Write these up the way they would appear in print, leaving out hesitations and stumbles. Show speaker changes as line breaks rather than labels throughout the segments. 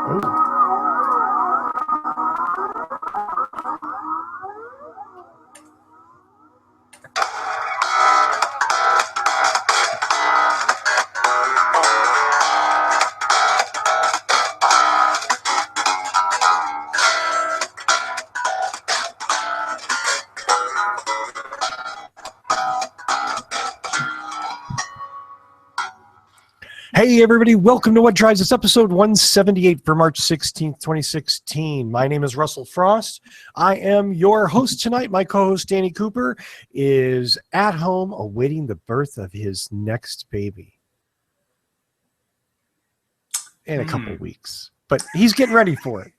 Oh. Hey, everybody. Welcome to What Drives Us, episode 178 for March 16th, 2016. My name is Russell Frost. I am your host tonight. My co-host, Danny Cooper, is at home awaiting the birth of his next baby in a couple weeks. But he's getting ready for it.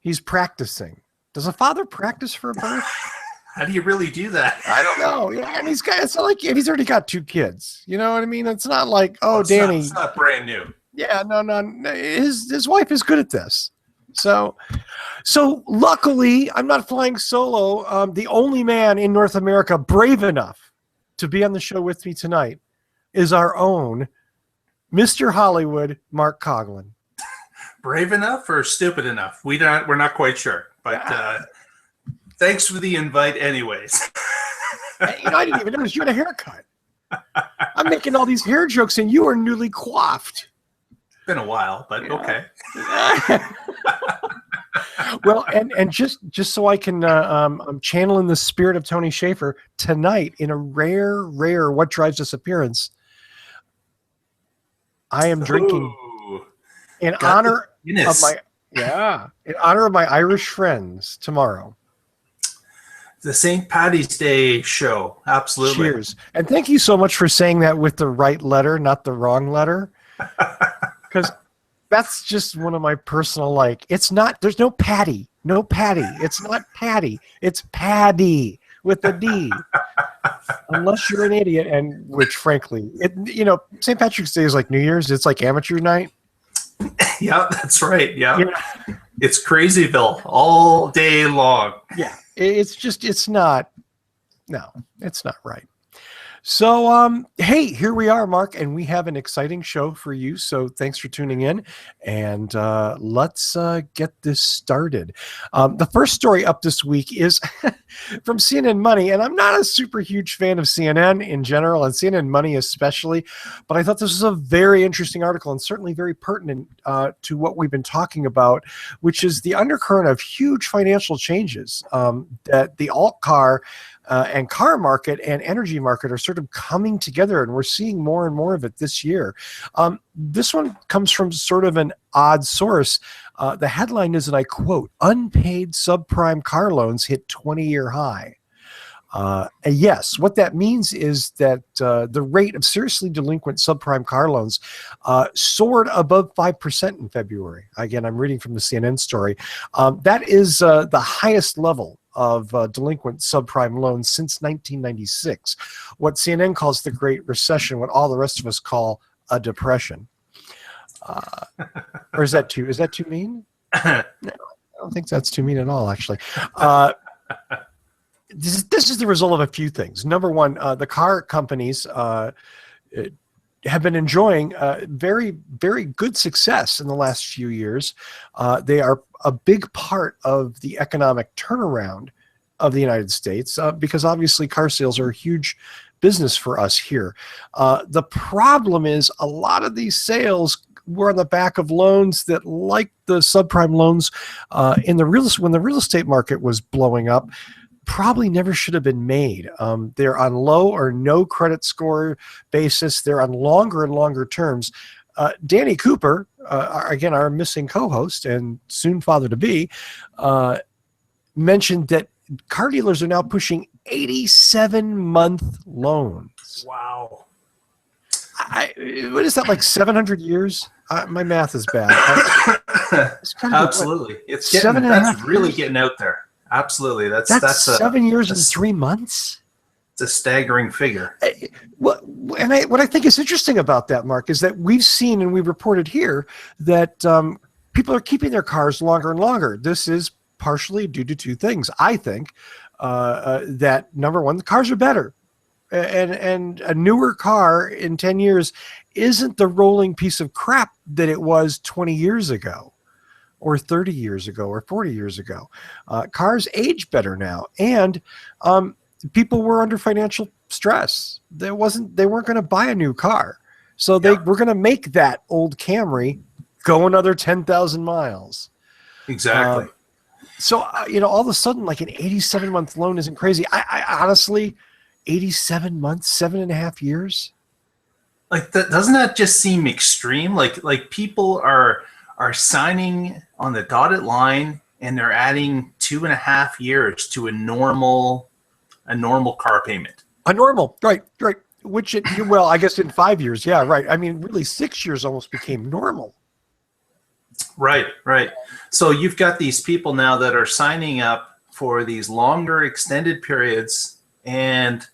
He's practicing. Does a father practice for a birth?
How do you really do that?
I don't know. Yeah, and it's not like he's already got 2 kids. You know what I mean? It's not like, Danny.
It's not brand new.
Yeah, no. His wife is good at this. So luckily, I'm not flying solo. The only man in North America brave enough to be on the show with me tonight is our own Mr. Hollywood, Mark Coughlin.
Brave enough or stupid enough? We're not quite sure, but. Thanks for the invite anyways.
I didn't even notice you had a haircut. I'm making all these hair jokes and you are newly coiffed.
It's been a while, but okay.
Well, and just so I can, I'm channeling the spirit of Tony Schaefer tonight in a rare What Drives Us appearance. I am drinking in honor of my Irish friends tomorrow.
The St. Paddy's Day show. Absolutely.
Cheers. And thank you so much for saying that with the right letter, not the wrong letter. Because that's just one of my personal, it's not, there's no Patty. No Patty. It's not Patty. It's Paddy with a D. Unless you're an idiot, and which frankly, St. Patrick's Day is like New Year's. It's like amateur night.
Yeah, that's right. Yeah. It's Crazyville all day long.
Yeah. It's not right. So, hey, here we are, Mark, and we have an exciting show for you. So thanks for tuning in, and let's get this started. The first story up this week is from CNN Money, and I'm not a super huge fan of CNN in general, and CNN Money especially, but I thought this was a very interesting article and certainly very pertinent to what we've been talking about, which is the undercurrent of huge financial changes that the alt car and car market and energy market are sort of coming together, and we're seeing more and more of it this year. This one comes from sort of an odd source. The headline is, and I quote, "Unpaid subprime car loans hit 20-year high." Yes, what that means is that the rate of seriously delinquent subprime car loans soared above 5% in February. Again, I'm reading from the CNN story. That is the highest level of delinquent subprime loans since 1996, what CNN calls the Great Recession, what all the rest of us call a depression. Or is that too mean? No, I don't think that's too mean at all, actually. This is the result of a few things. Number one, the car companies have been enjoying very, very good success in the last few years. They are a big part of the economic turnaround of the United States because obviously car sales are a huge business for us here. The problem is a lot of these sales were on the back of loans that, like the subprime loans when the real estate market was blowing up, probably never should have been made. They're on low or no credit score basis. They're on longer and longer terms. Danny Cooper, again, our missing co-host and soon father-to-be, mentioned that car dealers are now pushing 87-month loans.
Wow.
What is that, like 700 years? My math is bad.
Absolutely. That's really getting out there. Absolutely. That's
7 years and 3 months.
It's a staggering figure.
What I think is interesting about that, Mark, is that we've seen and we've reported here that people are keeping their cars longer and longer. This is partially due to 2 things. I think that, number one, the cars are better. And a newer car in 10 years isn't the rolling piece of crap that it was 20 years ago. or 30 years ago or 40 years ago. Cars age better now, and people were under financial stress. They weren't going to buy a new car, so they were going to make that old Camry go another 10,000 miles.
Exactly.
So all of a sudden, like an 87-month loan isn't crazy. I honestly, 87 months, 7.5 years.
Like that, doesn't that just seem extreme? Like people are signing on the dotted line and they're adding 2.5 years to a normal car payment.
A normal, right. Which well, I guess in 5 years, yeah, right. I mean, really, 6 years almost became normal.
Right. So you've got these people now that are signing up for these longer extended periods, and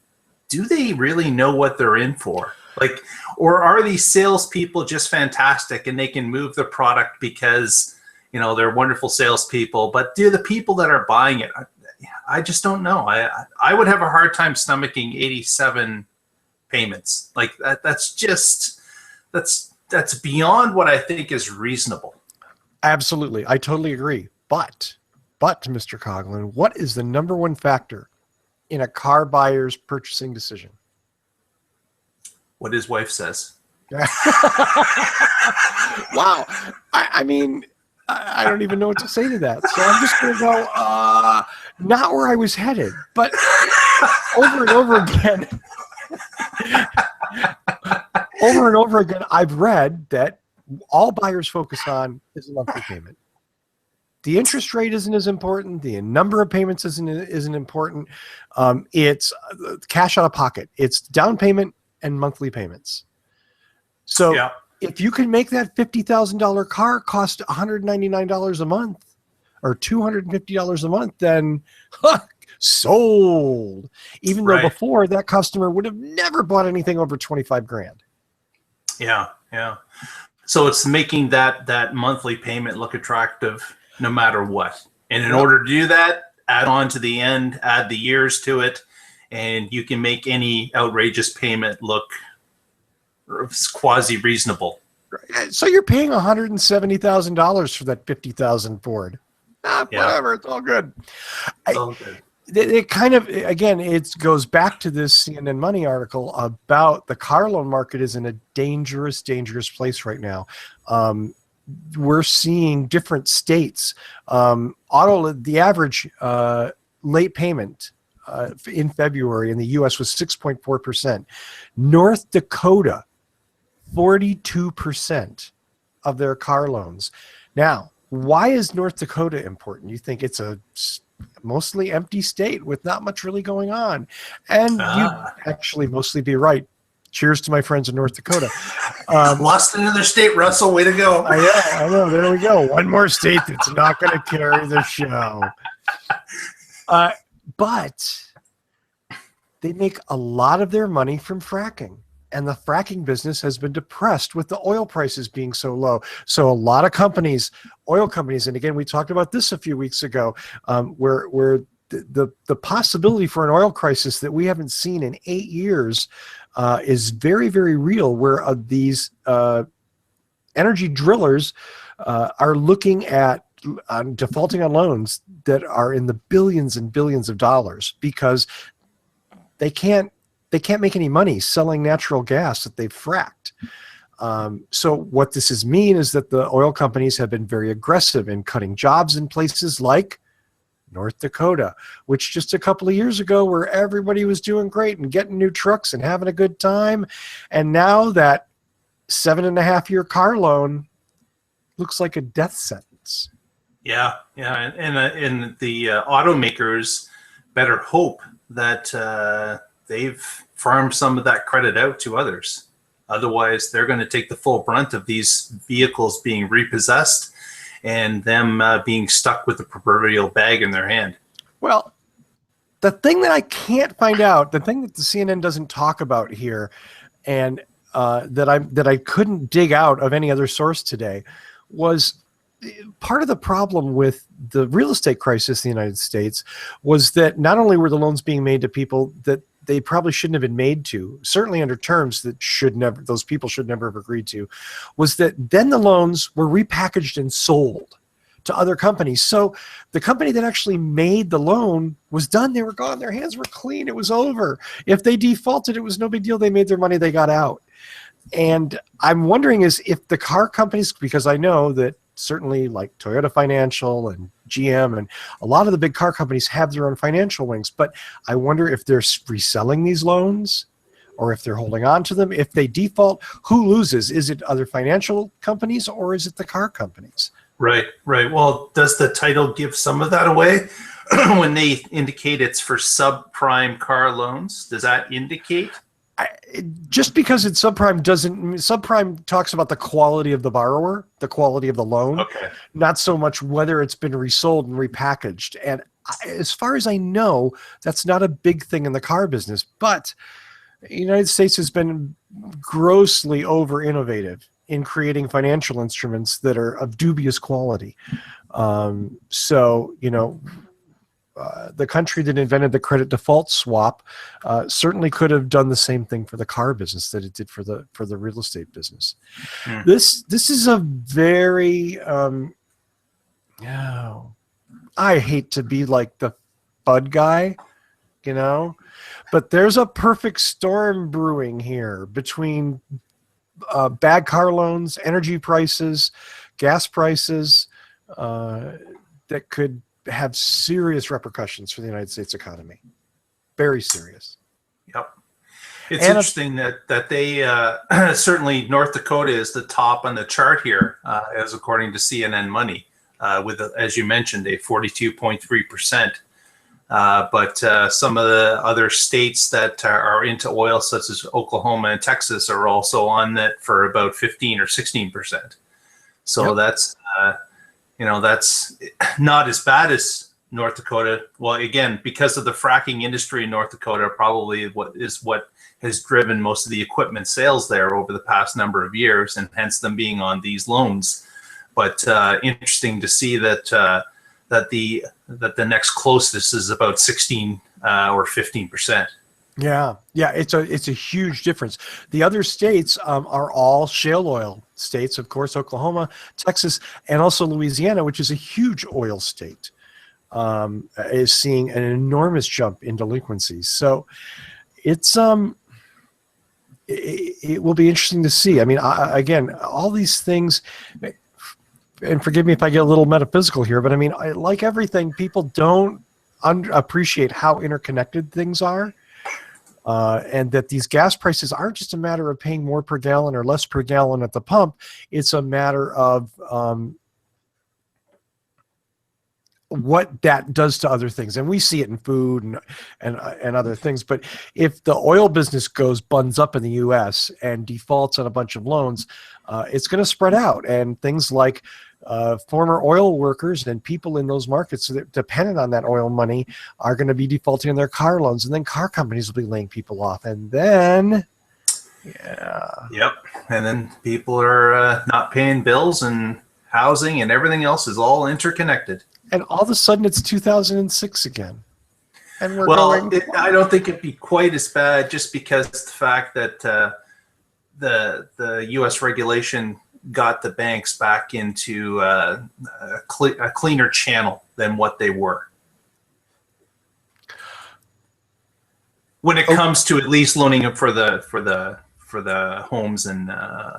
do they really know what they're in for? Like, or are these salespeople just fantastic and they can move the product because, they're wonderful salespeople, but do the people that are buying it, I just don't know. I would have a hard time stomaching 87 payments. Like that's beyond what I think is reasonable.
Absolutely. I totally agree. But Mr. Coughlin, what is the number one factor in a car buyer's purchasing decision?
What his wife says.
Wow. I mean, I don't even know what to say to that. So I'm just going to go, not where I was headed, but over and over again, I've read that all buyers focus on is a monthly payment. The interest rate isn't as important. The number of payments isn't important. It's cash out of pocket. It's down payment and monthly payments. So if you can make that $50,000 car cost $199 a month or $250 a month, then sold. Even though before that customer would have never bought anything over 25 grand.
Yeah. So it's making that monthly payment look attractive no matter what. And in order to do that, add on to the end, add the years to it, and you can make any outrageous payment look quasi reasonable.
So you're paying $170,000 for that 50,000 Ford. Whatever, it's all good. It kind of, again, it goes back to this CNN Money article about the car loan market is in a dangerous place right now. We're seeing different states. The average late payment in February in the U.S. was 6.4%. North Dakota, 42% of their car loans. Now, why is North Dakota important? You think it's a mostly empty state with not much really going on. And you'd actually mostly be right. Cheers to my friends in North Dakota.
Lost another state, Russell. Way to go.
I know. There we go. One more state that's not going to carry the show. But they make a lot of their money from fracking. And the fracking business has been depressed with the oil prices being so low. So a lot of companies, oil companies, and again, we talked about this a few weeks ago, where the possibility for an oil crisis that we haven't seen in 8 years is very, very real, where these energy drillers are looking at defaulting on loans that are in the billions and billions of dollars because they can't make any money selling natural gas that they've fracked. So what this is mean is that the oil companies have been very aggressive in cutting jobs in places like North Dakota, which just a couple of years ago where everybody was doing great and getting new trucks and having a good time. And now that 7.5-year car loan looks like a death sentence.
Yeah. And the automakers better hope that they've farmed some of that credit out to others. Otherwise, they're going to take the full brunt of these vehicles being repossessed and them being stuck with the proverbial bag in their hand.
Well, the thing that I can't find out, the thing that the CNN doesn't talk about here, and that I couldn't dig out of any other source today, was part of the problem with the real estate crisis in the United States was that not only were the loans being made to people that they probably shouldn't have been made to, certainly under terms that those people should never have agreed to, was that then the loans were repackaged and sold to other companies. So the company that actually made the loan was done. They were gone. Their hands were clean. It was over. If they defaulted, it was no big deal. They made their money. They got out. And I'm wondering is if the car companies, because I know that certainly like Toyota Financial and GM and a lot of the big car companies have their own financial wings, but I wonder if they're reselling these loans or if they're holding on to them. If they default, who loses? Is it other financial companies or is it the car companies?
Right, right. Well, does the title give some of that away when they indicate it's for subprime car loans? Does that indicate?
Just because it's subprime subprime talks about the quality of the borrower, the quality of the loan,
Okay.
not so much whether it's been resold and repackaged. And as far as I know, that's not a big thing in the car business, but the United States has been grossly over innovative in creating financial instruments that are of dubious quality. So, the country that invented the credit default swap certainly could have done the same thing for the car business that it did for the real estate business. This is a very I hate to be like the FUD guy, but there's a perfect storm brewing here between bad car loans, energy prices, gas prices that could have serious repercussions for the United States economy. Very serious.
Yep. It's interesting that they certainly North Dakota is the top on the chart here, as according to CNN Money, with, as you mentioned, a 42.3%. But some of the other states that are into oil, such as Oklahoma and Texas, are also on that for about 15 or 16%. So that's that's not as bad as North Dakota. Well, again, because of the fracking industry in North Dakota, probably what has driven most of the equipment sales there over the past number of years, and hence them being on these loans. But interesting to see that the next closest is about 16 or 15%.
Yeah, it's a huge difference. The other states are all shale oil states, of course, Oklahoma, Texas, and also Louisiana, which is a huge oil state, is seeing an enormous jump in delinquencies. So it's it will be interesting to see. I mean, again, all these things. And forgive me if I get a little metaphysical here, but I mean, like everything, people don't appreciate how interconnected things are. And that these gas prices aren't just a matter of paying more per gallon or less per gallon at the pump. It's a matter of what that does to other things. And we see it in food and other things. But if the oil business buns up in the U.S. and defaults on a bunch of loans, it's going to spread out. And things like former oil workers and people in those markets that dependent on that oil money are going to be defaulting on their car loans, and then car companies will be laying people off, and then
and then people are not paying bills, and housing and everything else is all interconnected,
and all of a sudden it's 2006 again, and we're
I don't think it'd be quite as bad, just because the fact that the U.S. regulation got the banks back into a cleaner channel than what they were when it comes to at least loaning up for the homes and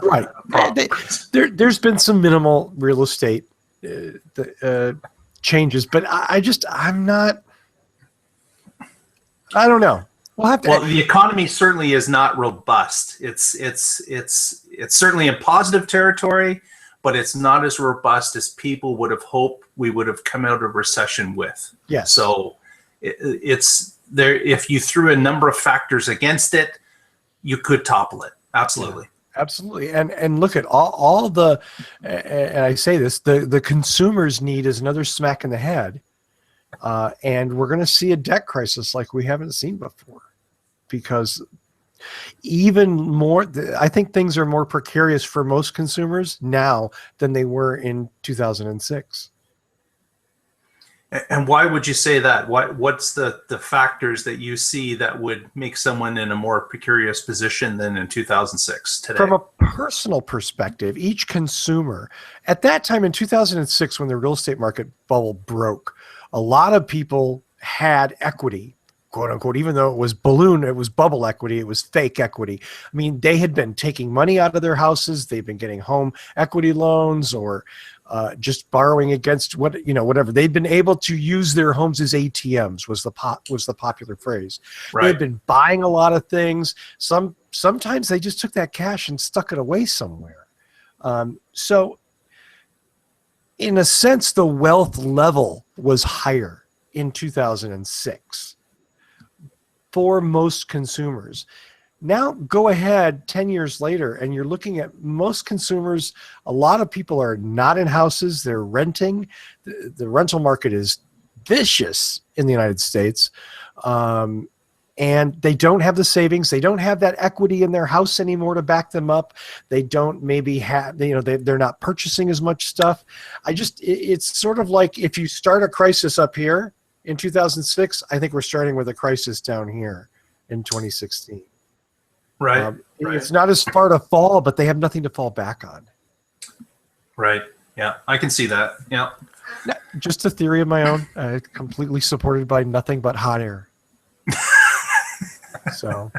right. There's been some minimal real estate changes, but I don't know. Well,
the economy certainly is not robust. It's certainly in positive territory, but it's not as robust as people would have hoped we would have come out of recession with.
Yes.
So it's there. If you threw a number of factors against it, you could topple it. Absolutely.
Yeah, absolutely. And look at all the, and I say this, the consumers need is another smack in the head. And we're going to see a debt crisis like we haven't seen before, because even more, I think things are more precarious for most consumers now than they were in 2006.
And why would you say that? What's the factors that you see that would make someone in a more precarious position than in 2006 today?
From a personal perspective, each consumer at that time in 2006, when the real estate market bubble broke, a lot of people had equity, quote unquote, even though it was bubble equity, it was fake equity. I mean, they had been taking money out of their houses. They've been getting home equity loans or just borrowing against whatever. They'd been able to use their homes as ATMs was the popular phrase.
Right.
They'd been buying a lot of things. Sometimes they just took that cash and stuck it away somewhere. So in a sense, the wealth level was higher in 2006 for most consumers. Now go ahead 10 years later and you're looking at most consumers. A lot of people are not in houses, they're renting. The rental market is vicious in the United States. And they don't have the savings. They don't have that equity in their house anymore to back them up. They don't maybe have, they're not purchasing as much stuff. It's sort of like if you start a crisis up here in 2006, I think we're starting with a crisis down here in 2016.
Right.
It's not as far to fall, but they have nothing to fall back on.
Right. Yeah, I can see that. Yeah.
Just a theory of my own, completely supported by nothing but hot air. So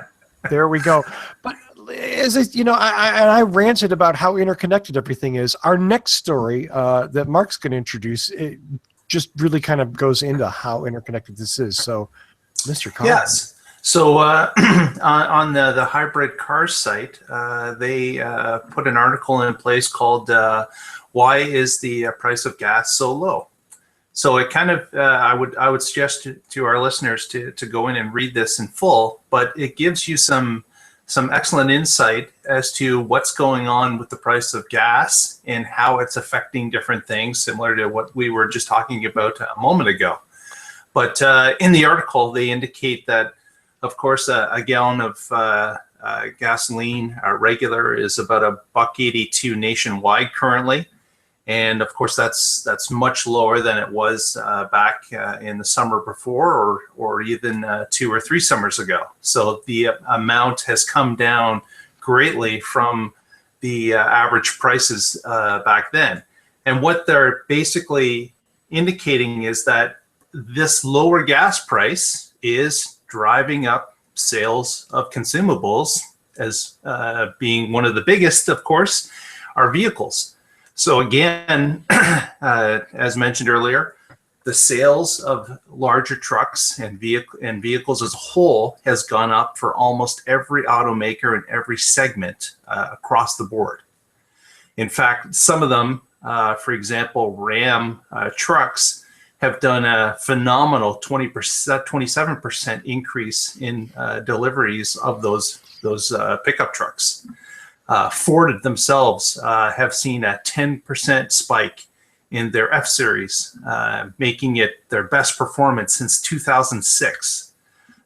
there we go. But as I ranted about how interconnected everything is. Our next story that Mark's going to introduce, it just really kind of goes into how interconnected this is. So, Mr. Collins.
Yes. So on the hybrid cars site, they put an article in place called "Why is the price of gas so low?" So it kind of I would suggest to our listeners to go in and read this in full, but it gives you some excellent insight as to what's going on with the price of gas and how it's affecting different things, similar to what we were just talking about a moment ago. But in the article, they indicate that, of course, a gallon of gasoline regular is about $1.82 nationwide currently, and of course that's much lower than it was back in the summer before, or even 2 or 3 summers ago. So the amount has come down greatly from the average prices back then. And what they're basically indicating is that this lower gas price is driving up sales of consumables, as being one of the biggest, of course, are vehicles. So again, as mentioned earlier, the sales of larger trucks and vehicles as a whole has gone up for almost every automaker in every segment across the board. In fact, some of them, for example, Ram trucks, have done a phenomenal 27% increase in deliveries of those pickup trucks. Ford themselves have seen a 10% spike in their F-Series, making it their best performance since 2006.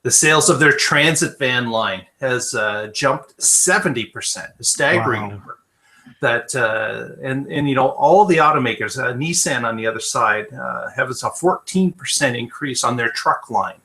The sales of their transit van line has jumped 70%, a staggering number. That and all the automakers, Nissan on the other side, have a 14% increase on their truck line.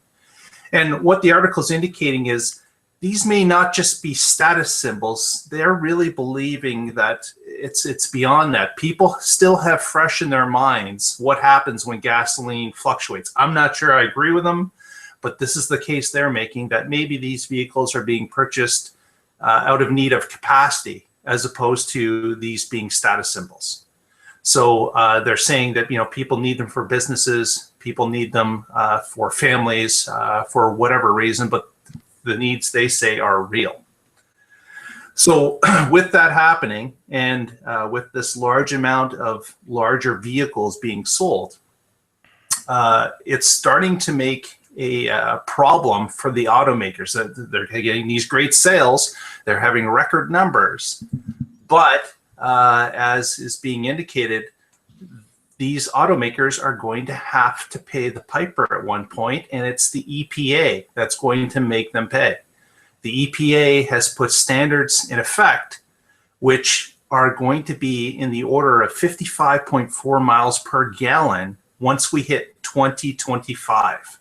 And what the article is indicating is these may not just be status symbols. They're really believing that it's beyond that. People still have fresh in their minds what happens when gasoline fluctuates. I'm not sure I agree with them, but this is the case they're making, that maybe these vehicles are being purchased out of need of capacity, as opposed to these being status symbols. So they're saying that people need them for businesses, people need them for families, for whatever reason, but the needs, they say, are real. So with that happening, and with this large amount of larger vehicles being sold, it's starting to make a problem for the automakers. They're getting these great sales, they're having record numbers, but as is being indicated, these automakers are going to have to pay the piper at one point, and it's the EPA that's going to make them pay. The EPA has put standards in effect which are going to be in the order of 55.4 miles per gallon once we hit 2025.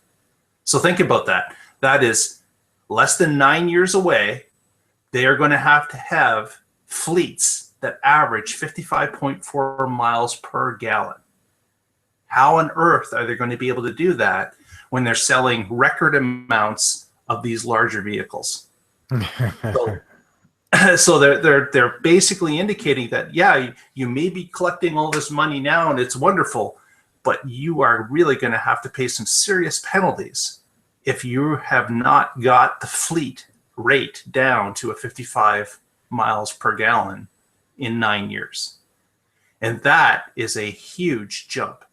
So think about that. That is less than 9 years away. They are going to have fleets that average 55.4 miles per gallon. How on earth are they going to be able to do that when they're selling record amounts of these larger vehicles? So they're basically indicating that, yeah, you may be collecting all this money now and it's wonderful, but you are really going to have to pay some serious penalties if you have not got the fleet rate down to a 55 miles per gallon in 9 years. And that is a huge jump.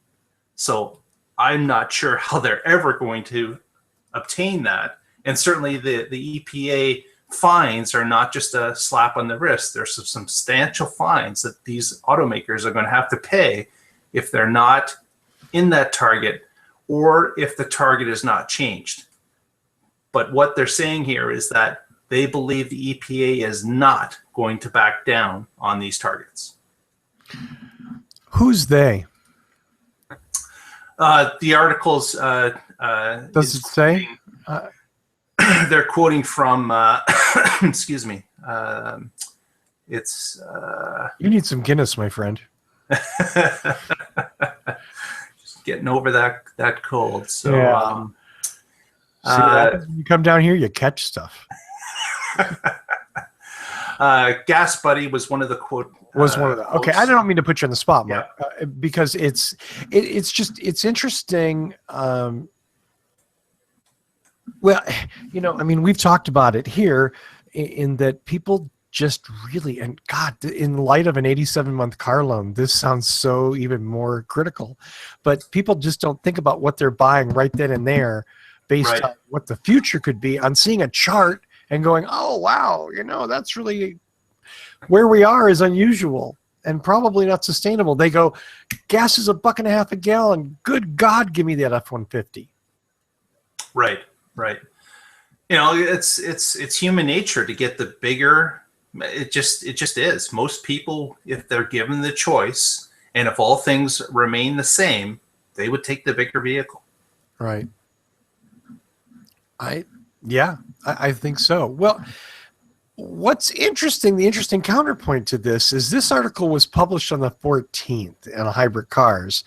So I'm not sure how they're ever going to obtain that. And certainly the EPA fines are not just a slap on the wrist. There's some substantial fines that these automakers are going to have to pay if they're not in that target or if the target is not changed. But what they're saying here is that they believe the EPA is not going to back down on these targets.
Who's they?
The articles
does it say?
They're quoting from excuse me. It's
you need some Guinness, my friend.
Just getting over that cold. So
yeah. You come down here, you catch stuff.
Gas Buddy was one of the quote.
Was one of the okay. I don't mean to put you on the spot, Mark,
yeah.
Because it's interesting. Well, I mean, we've talked about it here in that people just really, and God, in light of an 87-month car loan, this sounds so even more critical. But people just don't think about what they're buying right then and there, based on what the future could be, on seeing a chart and going, oh, wow, that's really where we are is unusual and probably not sustainable. They go, gas is $1.50 a gallon. Good God, give me that F-150.
Right. It's human nature to get the bigger. It just is. Most people, if they're given the choice, and if all things remain the same, they would take the bigger vehicle.
Right. I think so. Well, what's interesting, the interesting counterpoint to this is this article was published on the 14th on hybrid cars.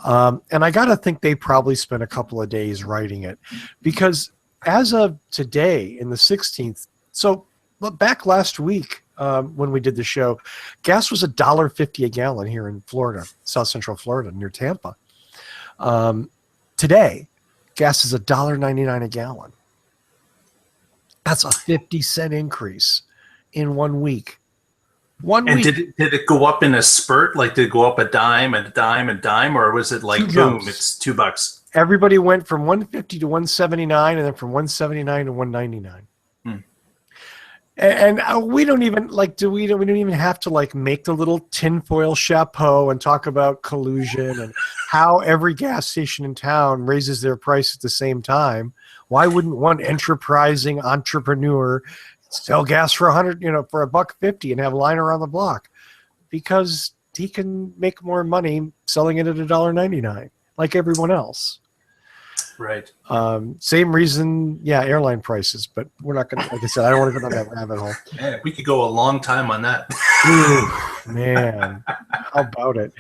And I got to think they probably spent a couple of days writing it, because as of today in the 16th, so back last week when we did the show, gas was $1.50 a gallon here in Florida, South Central Florida, near Tampa. Today, gas is $1.99 a gallon. That's a 50-cent increase in 1 week.
And did it go up in a spurt? Like, did it go up a dime and a dime and a dime, or was it like boom? It's $2.
Everybody went from 150 to 179, and then from 179 to 199. And we don't even we don't even have to make the little tinfoil chapeau and talk about collusion and how every gas station in town raises their price at the same time. Why wouldn't one enterprising entrepreneur sell gas for for $1.50 and have a line around the block? Because he can make more money selling it at $1.99, like everyone else.
Right.
Same reason, airline prices, but we're not going to, like I said, I don't want to go down that rabbit hole.
Man, we could go a long time on that.
Ooh, man, how about it?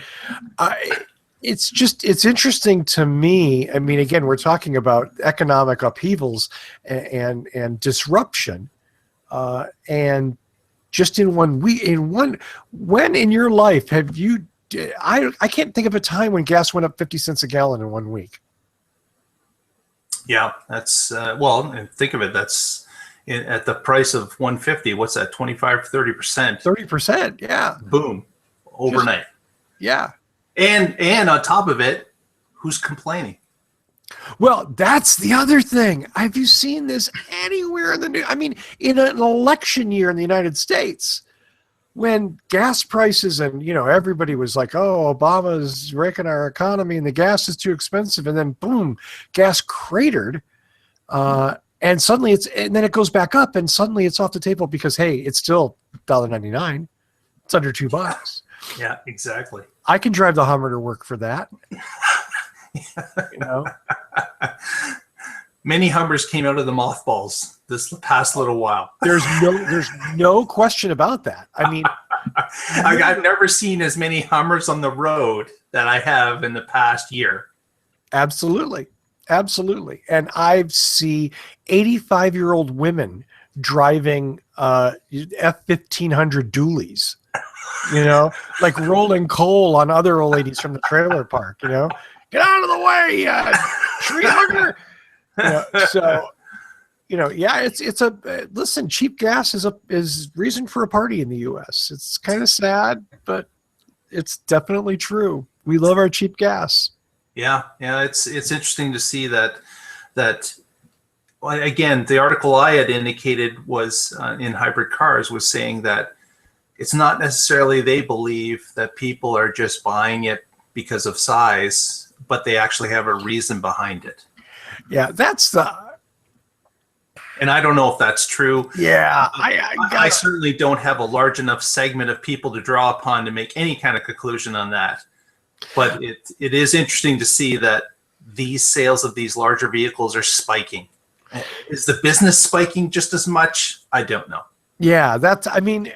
It's interesting to me. I mean, again, we're talking about economic upheavals and disruption, and just in 1 week, when in your life have you? I can't think of a time when gas went up 50 cents a gallon in 1 week.
Yeah, that's and think of it. That's at the price of 150. What's that? 25, 30%.
30%. Yeah.
Boom. Overnight.
Yeah.
And on top of it, who's complaining?
Well, that's the other thing. Have you seen this anywhere in the news? I mean, in an election year in the United States, when gas prices and, everybody was like, oh, Obama's wrecking our economy and the gas is too expensive. And then boom, gas cratered. And suddenly and then it goes back up and suddenly it's off the table because, hey, it's still $1.99. It's under $2.
Yeah, exactly.
I can drive the Hummer to work for that. You know,
Many Hummers came out of the mothballs this past little while.
there's no question about that. I mean,
I've never seen as many Hummers on the road that I have in the past year.
absolutely, absolutely. And I see 85-year-old women driving F-1500 dualies. You know, like rolling coal on other old ladies from the trailer park. You know, get out of the way, tree hugger. You know, so yeah, it's a listen. Cheap gas is reason for a party in the U.S. It's kind of sad, but it's definitely true. We love our cheap gas.
Yeah, it's interesting to see that well, again, the article I had indicated was in hybrid cars was saying that it's not necessarily they believe that people are just buying it because of size, but they actually have a reason behind it.
Yeah, that's the.
And I don't know if that's true.
Yeah,
I certainly don't have a large enough segment of people to draw upon to make any kind of conclusion on that. But it is interesting to see that these sales of these larger vehicles are spiking. Is the business spiking just as much? I don't know.
Yeah, that's, I mean,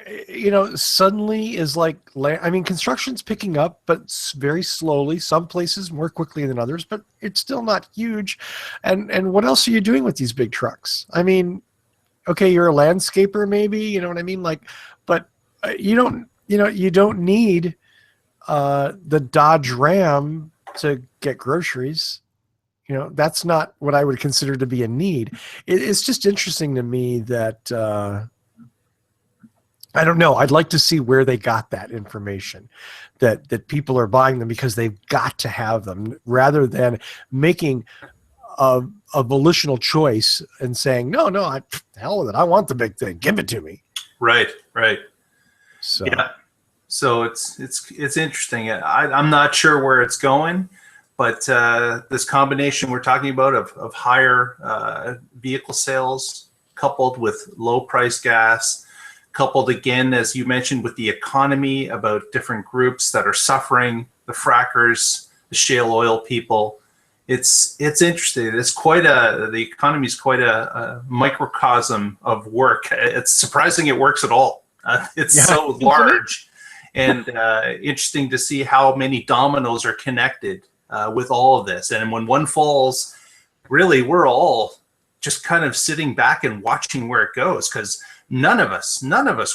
suddenly is like, I mean, construction's picking up, but very slowly, some places more quickly than others, but it's still not huge. And what else are you doing with these big trucks? I mean, okay, you're a landscaper maybe, you know what I mean? Like, but you don't need the Dodge Ram to get groceries. You know, that's not what I would consider to be a need. It's just interesting to me that, I don't know. I'd like to see where they got that information, that people are buying them because they've got to have them, rather than making a volitional choice and saying, no, hell with it. I want the big thing. Give it to me.
Right.
So
yeah. So it's interesting. I'm not sure where it's going, but this combination we're talking about of higher vehicle sales coupled with low price gas, coupled again, as you mentioned, with the economy, about different groups that are suffering, the frackers, the shale oil people. It's interesting. The economy is quite a microcosm of work. It's surprising it works at all. It's so large, and interesting to see how many dominoes are connected with all of this. And when one falls, really, we're all just kind of sitting back and watching where it goes, because none of us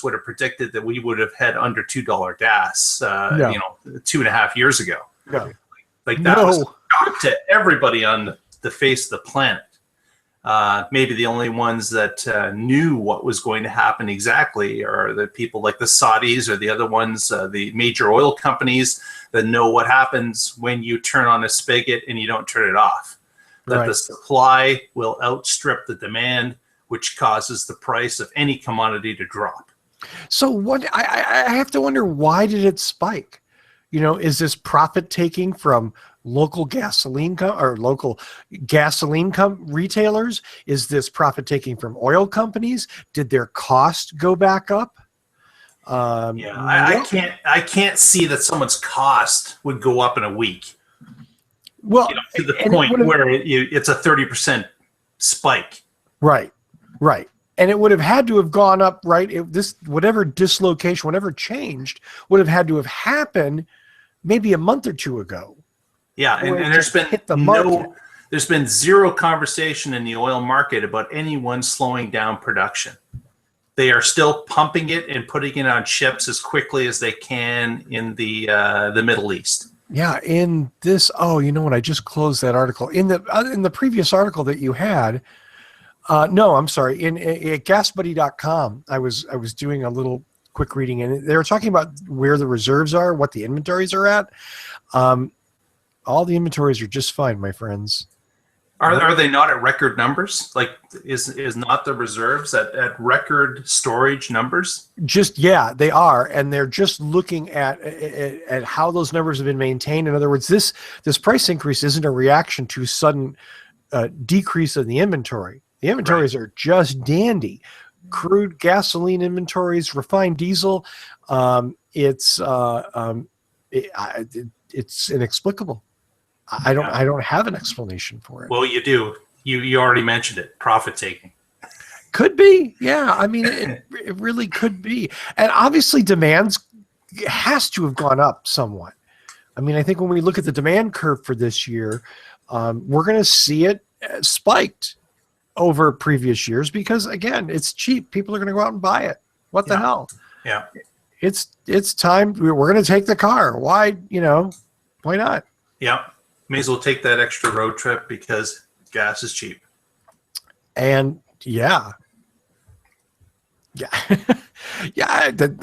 would have predicted that we would have had under $2 gas, 2.5 years ago.
no.
Like that was a shock to everybody on the face of the planet. Maybe the only ones that knew what was going to happen exactly are the people like the Saudis, or the other ones, the major oil companies that know what happens when you turn on a spigot and you don't turn it off. That the supply will outstrip the demand, which causes the price of any commodity to drop.
So what I have to wonder, why did it spike? You know, is this profit taking from local gasoline retailers? Is this profit taking from oil companies? Did their cost go back up?
I can't see that someone's cost would go up in a week.
Well,
to the point where it's a 30% spike.
Right. And it would have had to have gone up, right? Whatever dislocation, whatever changed, would have had to have happened maybe a month or two ago.
Yeah, and there's been zero conversation in the oil market about anyone slowing down production. They are still pumping it and putting it on ships as quickly as they can in the Middle East.
Yeah, in this, you know what? I just closed that article. In the previous article that you had, no, I'm sorry. At gasbuddy.com, I was doing a little quick reading, and they were talking about where the reserves are, what the inventories are at. All the inventories are just fine, my friends.
Are they not at record numbers? Like, is not the reserves at record storage numbers?
They are, and they're just looking at how those numbers have been maintained. In other words, this price increase isn't a reaction to sudden decrease in the inventory. The inventories are just dandy. Crude, gasoline inventories, refined diesel. It's inexplicable. I don't have an explanation for it.
Well, you do. You already mentioned it. Profit taking.
Could be. Yeah. I mean, it really could be. And obviously demands has to have gone up somewhat. I mean, I think when we look at the demand curve for this year, we're going to see it spiked over previous years because, again, it's cheap. People are going to go out and buy it. What the hell?
Yeah.
It's time. We're going to take the car. Why, why not?
Yeah. May as well take that extra road trip because gas is cheap.
And yeah. Yeah.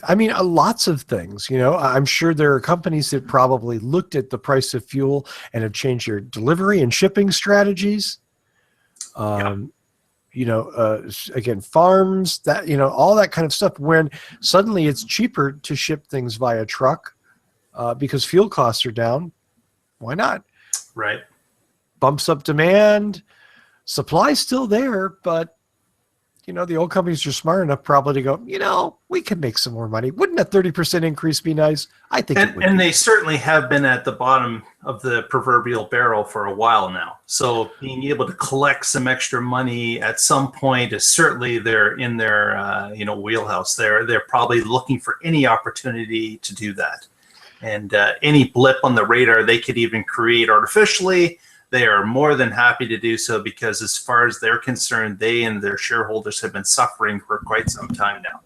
I mean, lots of things, I'm sure there are companies that probably looked at the price of fuel and have changed their delivery and shipping strategies. Again, farms, that, all that kind of stuff, when suddenly it's cheaper to ship things via truck because fuel costs are down. Why not?
Right.
Bumps up demand. Supply's still there, but the old companies are smart enough probably to go, we can make some more money. Wouldn't a 30% increase be nice? I think it would.
And they certainly have been at the bottom of the proverbial barrel for a while now. So being able to collect some extra money at some point is certainly in their wheelhouse. They're probably looking for any opportunity to do that. And any blip on the radar they could even create artificially, they are more than happy to do so, because as far as they're concerned, they and their shareholders have been suffering for quite some time now.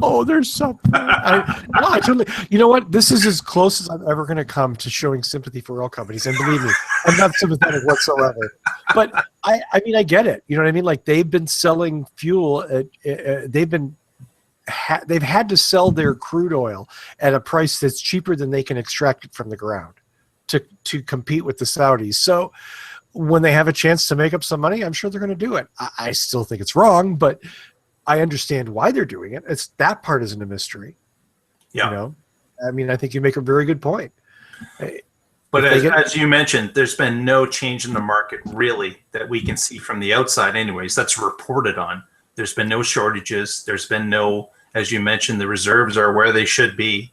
Oh, there's something. I totally. You know what? This is as close as I'm ever going to come to showing sympathy for oil companies. And believe me, I'm not sympathetic whatsoever. But I mean, I get it. You know what I mean? Like, they've been selling fuel. They've had to sell their crude oil at a price that's cheaper than they can extract it from the ground to compete with the Saudis. So when they have a chance to make up some money, I'm sure they're going to do it. I still think it's wrong, but I understand why they're doing it. That part isn't a mystery.
Yeah.
I mean, I think you make a very good point.
But as you mentioned, there's been no change in the market really that we can see from the outside anyways. That's reported on. There's been no shortages. There's been no, as you mentioned, the reserves are where they should be.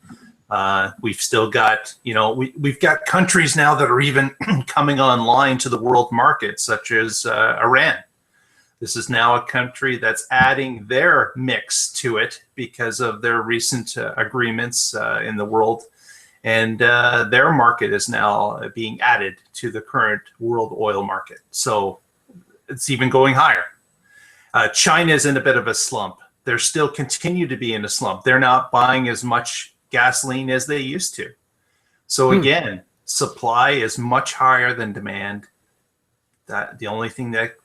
We've still got, we've got countries now that are even coming online to the world market, such as Iran. This is now a country that's adding their mix to it because of their recent agreements in the world. And their market is now being added to the current world oil market. So it's even going higher. China is in a bit of a slump. They're still continue to be in a slump. They're not buying as much gasoline as they used to. So again, supply is much higher than demand. That the only thing that,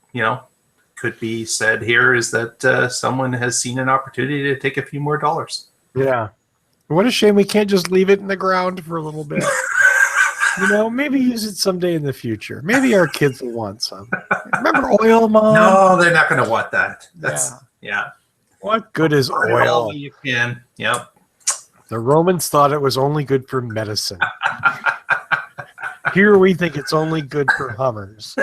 could be said here is that someone has seen an opportunity to take a few more dollars.
Yeah. What a shame we can't just leave it in the ground for a little bit. Maybe use it someday in the future. Maybe our kids will want some. Remember oil, Mom?
No, they're not going to want that. Yeah.
What good is oil?
You can. Yep.
The Romans thought it was only good for medicine. Here we think it's only good for Hummers.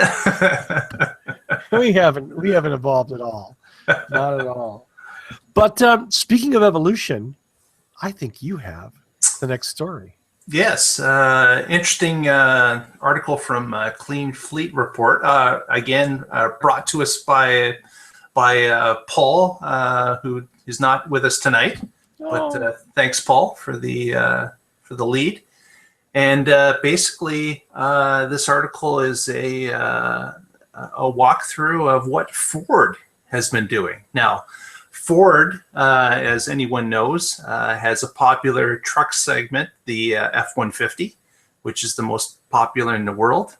We haven't evolved at all. Not at all. But speaking of evolution, I think you have the next story.
Yes. Interesting article from Clean Fleet Report. Again, brought to us by Paul, who is not with us tonight. But thanks, Paul, for the lead. And basically, this article is a walkthrough of what Ford has been doing. Now, Ford, as anyone knows, has a popular truck segment, the F-150, which is the most popular in the world.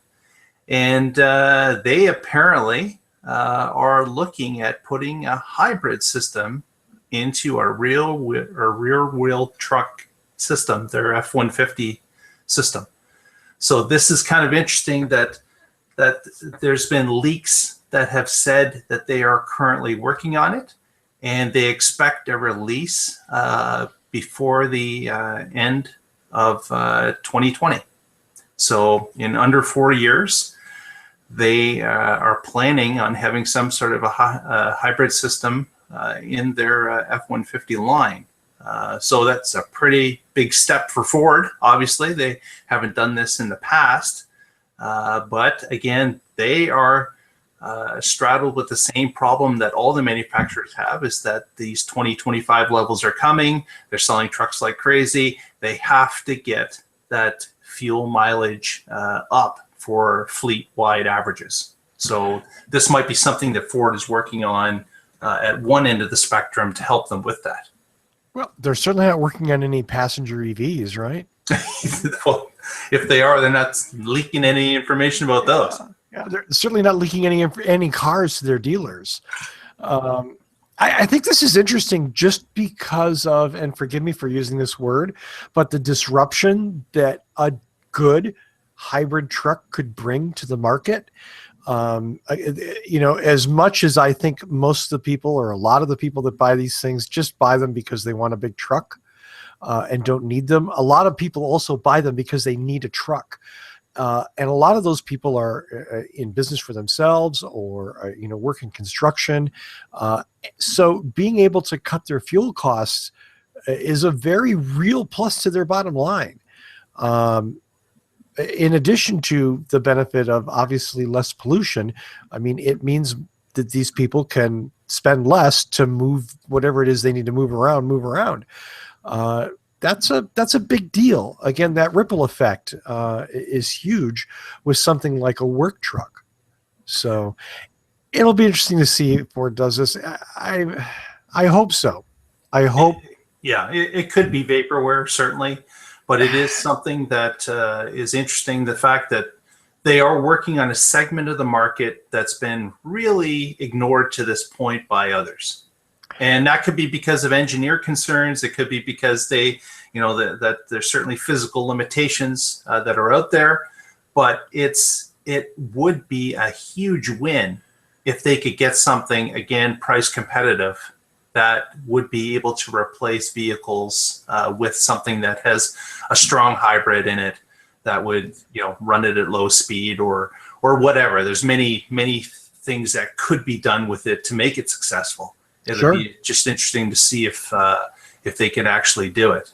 And they apparently are looking at putting a hybrid system into a rear-wheel truck system, their F-150 system. So this is kind of interesting that there's been leaks that have said that they are currently working on it, and they expect a release before the end of 2020. So in under 4 years, they are planning on having some sort of a hybrid system in their F-150 line. So that's a pretty big step for Ford. Obviously, they haven't done this in the past. But again, they are straddled with the same problem that all the manufacturers have, is that these 2025 levels are coming. They're selling trucks like crazy. They have to get that fuel mileage up for fleet-wide averages. So this might be something that Ford is working on at one end of the spectrum to help them with that.
Well, they're certainly not working on any passenger EVs, right?
Well, if they are, they're not leaking any information about those.
Yeah, they're certainly not leaking any cars to their dealers. I think this is interesting just because of, and forgive me for using this word, but the disruption that a good hybrid truck could bring to the market. As much as I think most of the people, or a lot of the people that buy these things, just buy them because they want a big truck and don't need them. A lot of people also buy them because they need a truck. And a lot of those people are in business for themselves, or work in construction. So being able to cut their fuel costs is a very real plus to their bottom line. In addition to the benefit of obviously less pollution, I mean, it means that these people can spend less to move whatever it is they need to move around. That's a big deal. Again, that ripple effect is huge with something like a work truck. So it'll be interesting to see if Ford does this. I hope so. I hope.
It could be vaporware, certainly, but it is something that is interesting. The fact that they are working on a segment of the market that's been really ignored to this point by others. And that could be because of engineer concerns. It could be because they, that there's certainly physical limitations that are out there. But it would be a huge win if they could get something, again, price competitive, that would be able to replace vehicles with something that has a strong hybrid in it, that would run it at low speed or whatever. There's many things that could be done with it to make it successful. It'll be just interesting to see if they can actually do it.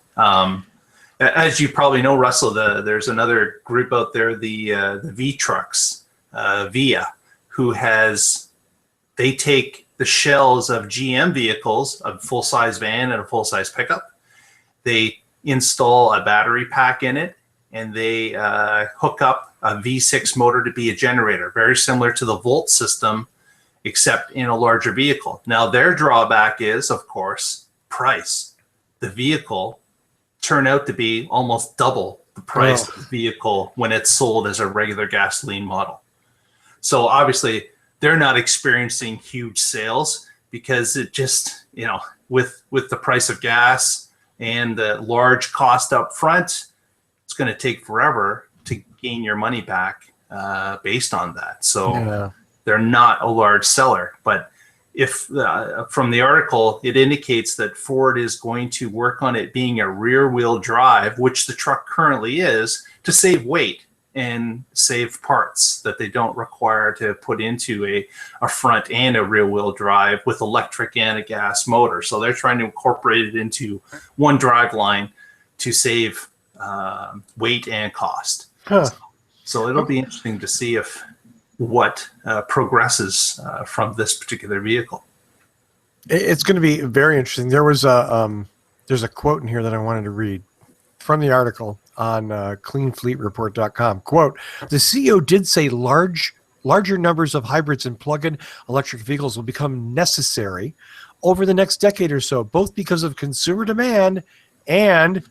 As you probably know, Russell, there's another group out there, the V Trucks, VIA, who they take the shells of GM vehicles, a full-size van and a full-size pickup. They install a battery pack in it, and they hook up a V6 motor to be a generator, very similar to the Volt system, except in a larger vehicle. Now, their drawback is, of course, price. The vehicle turned out to be almost double the price of the vehicle when it's sold as a regular gasoline model. So obviously, they're not experiencing huge sales because it just, with the price of gas and the large cost up front, it's going to take forever to gain your money back based on that. So they're not a large seller. But if from the article, it indicates that Ford is going to work on it being a rear-wheel drive, which the truck currently is, to save weight and save parts that they don't require to put into a front and a rear-wheel drive with electric and a gas motor. So they're trying to incorporate it into one drive line to save weight and cost. So it'll be interesting to see what progresses from this particular vehicle.
It's going to be very interesting. There's a quote in here that I wanted to read from the article on cleanfleetreport.com. Quote, the CEO did say larger numbers of hybrids and plug-in electric vehicles will become necessary over the next decade or so, both because of consumer demand and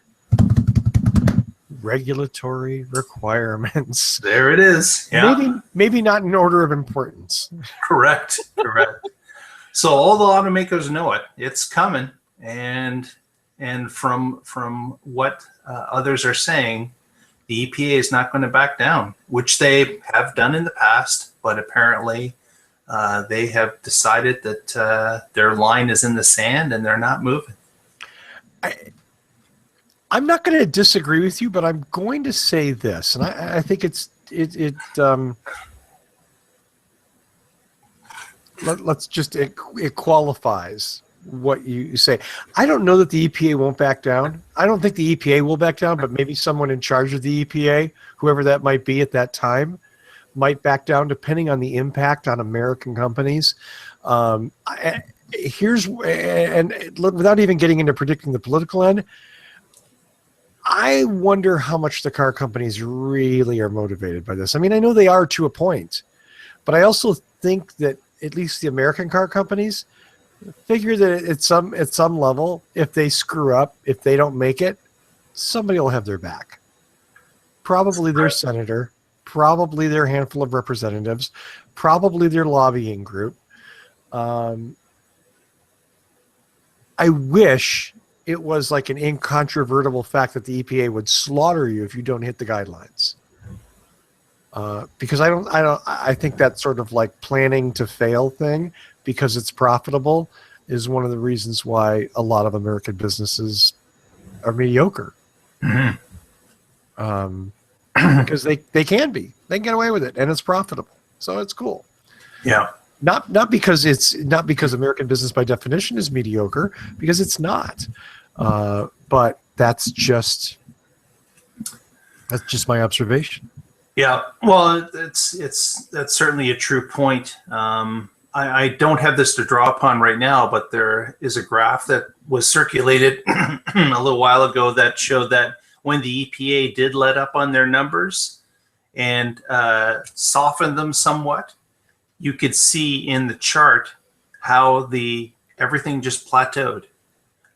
regulatory requirements.
There it is. Yeah.
Maybe not in order of importance.
Correct. So all the automakers know it. It's coming, and from what others are saying, the EPA is not going to back down, which they have done in the past, but apparently they have decided that their line is in the sand and they're not moving.
I'm not going to disagree with you, but I'm going to say this, and I think it qualifies what you say. I don't know that the EPA won't back down. I don't think the EPA will back down, but maybe someone in charge of the EPA, whoever that might be at that time, might back down depending on the impact on American companies. Without even getting into predicting the political end, I wonder how much the car companies really are motivated by this. I mean, I know they are to a point, but I also think that at least the American car companies figure that at some level, if they screw up, if they don't make it, somebody will have their back. Probably their senator, probably their handful of representatives, probably their lobbying group. I wish it was like an incontrovertible fact that the EPA would slaughter you if you don't hit the guidelines. Because I think that sort of like planning to fail thing, because it's profitable, is one of the reasons why a lot of American businesses are mediocre. Mm-hmm. Because they can get away with it, and it's profitable, so it's cool.
Yeah.
Not because American business by definition is mediocre, because it's not. But that's just my observation.
Yeah, well, that's certainly a true point. I don't have this to draw upon right now, but there is a graph that was circulated a little while ago that showed that when the EPA did let up on their numbers and soften them somewhat, you could see in the chart how everything just plateaued.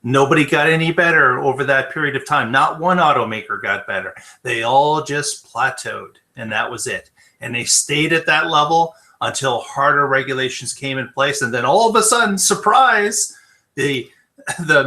Nobody got any better over that period of time. Not one automaker got better. They all just plateaued, and that was it. And they stayed at that level until harder regulations came in place. And then all of a sudden, surprise, the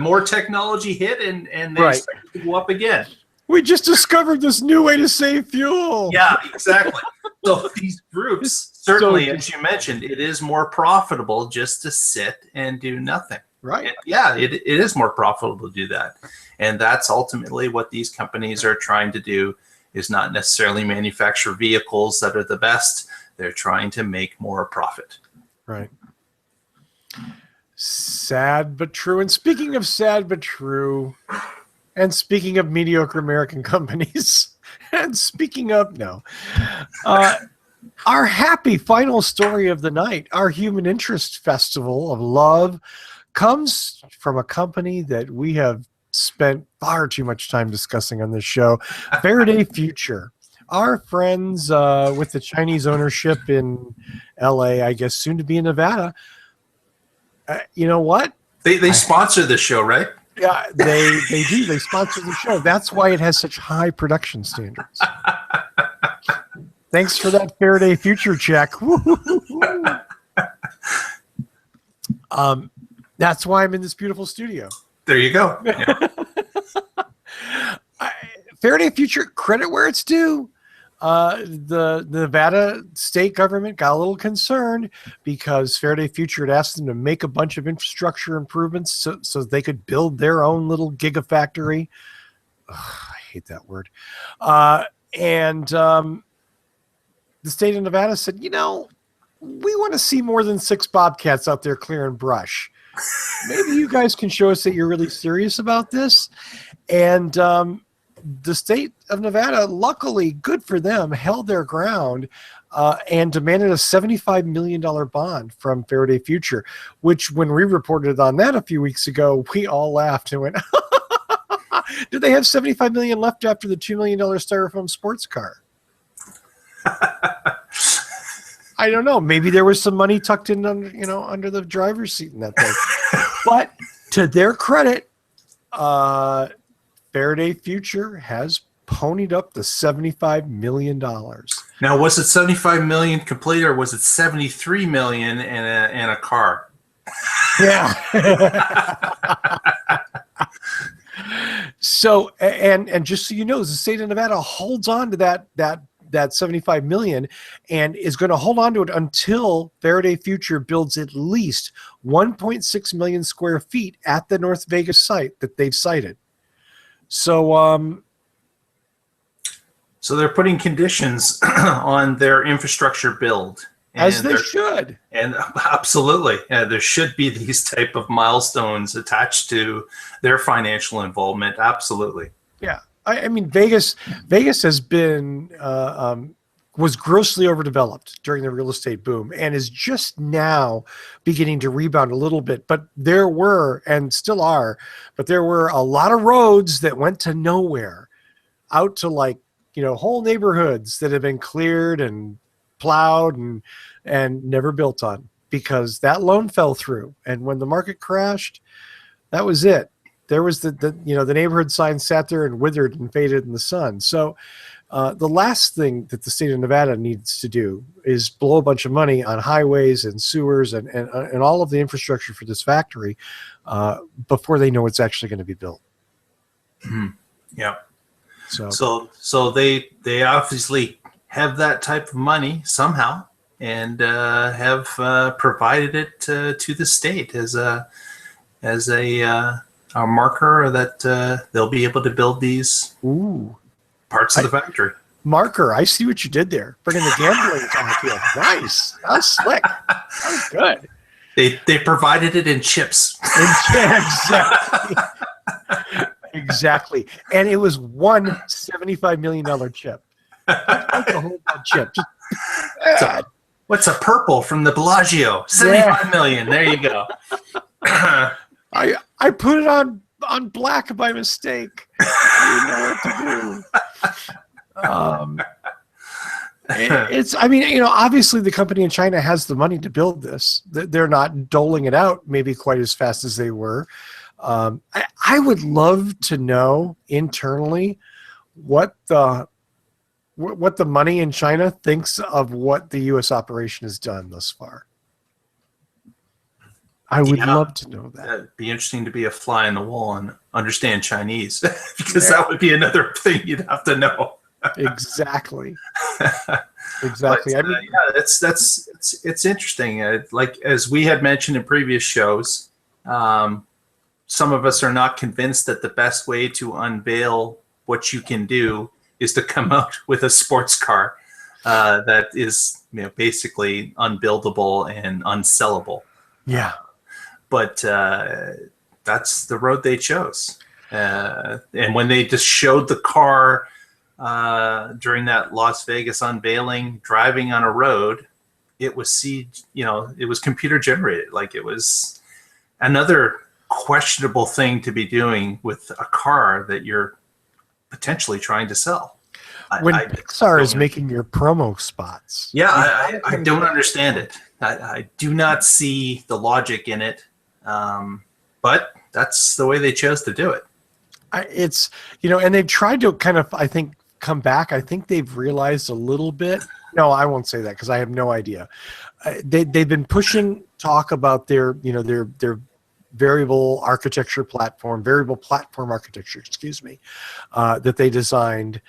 more technology hit, and they started to go up again.
We just discovered this new way to save fuel.
Yeah, exactly. So these groups, certainly, as you mentioned, it is more profitable just to sit and do nothing.
Right.
Yeah, it is more profitable to do that. And that's ultimately what these companies are trying to do, is not necessarily manufacture vehicles that are the best. They're trying to make more profit.
Right. Sad but true. And speaking of sad but true, and speaking of mediocre American companies, and speaking of, our happy final story of the night, our Human Interest Festival of Love, comes from a company that we have spent far too much time discussing on this show, Faraday Future. Our friends with the Chinese ownership in LA, I guess soon to be in Nevada. You know what?
They sponsor the show, right?
Yeah, they do. They sponsor the show. That's why it has such high production standards. Thanks for that Faraday Future check. That's why I'm in this beautiful studio.
There you go. Yeah.
Faraday Future, credit where it's due. The Nevada state government got a little concerned because Faraday Future had asked them to make a bunch of infrastructure improvements so they could build their own little gigafactory. I hate that word. And the state of Nevada said, we want to see more than 6 Bobcats out there clearing brush. Maybe you guys can show us that you're really serious about this. And the state of Nevada, luckily, good for them, held their ground and demanded a $75 million bond from Faraday Future, which when we reported on that a few weeks ago, we all laughed and went, do they have $75 million left after the $2 million styrofoam sports car? I don't know. Maybe there was some money tucked in under the driver's seat in that thing. But to their credit, Faraday Future has ponied up the $75 million.
Now, was it $75 million complete, or was it $73 million and a car?
Yeah. So, and just so you know, the state of Nevada holds on to that $75 million and is going to hold on to it until Faraday Future builds at least 1.6 million square feet at the North Vegas site that they've cited. So
they're putting conditions on their infrastructure build,
As they should.
And absolutely, there should be these type of milestones attached to their financial involvement. Absolutely.
Yeah, I mean, Vegas has been was grossly overdeveloped during the real estate boom and is just now beginning to rebound a little bit. But there were, and still are, but there were a lot of roads that went to nowhere, out to like, whole neighborhoods that have been cleared and plowed and never built on because that loan fell through. And when the market crashed, that was it. There was the neighborhood sign sat there and withered and faded in the sun. So the last thing that the state of Nevada needs to do is blow a bunch of money on highways and sewers and all of the infrastructure for this factory before they know it's actually going to be built.
Yeah.
So
they obviously have that type of money somehow and have provided it to the state as a marker that they'll be able to build these parts of the factory.
Marker, I see what you did there. Bringing the gambling talk here. Nice. That was slick. That was good.
They provided it in chips.
Exactly. Exactly. And it was one $75 million chip. That's a whole chip.
What's a purple from the Bellagio? 75 million. There you go.
I put it on black by mistake. I didn't know what to do. Obviously the company in China has the money to build this. They're not doling it out maybe quite as fast as they were. I would love to know internally what the money in China thinks of what the U.S. operation has done thus far. I would love to know that.
It'd be interesting to be a fly in the wall and understand Chinese because that would be another thing you'd have to know.
Exactly.
Exactly. It's interesting. Like as we had mentioned in previous shows, some of us are not convinced that the best way to unveil what you can do is to come out with a sports car that is basically unbuildable and unsellable.
Yeah.
But that's the road they chose. And when they just showed the car during that Las Vegas unveiling, driving on a road, it was it was computer generated. Like it was another questionable thing to be doing with a car that you're potentially trying to sell.
When Pixar is making your promo spots.
Yeah, I don't understand it. I do not see the logic in it. But that's the way they chose to do it.
It's, and they've tried to kind of, I think, come back. I think they've realized a little bit. No, I won't say that because I have no idea. They've been pushing talk about their variable platform architecture, that they designed.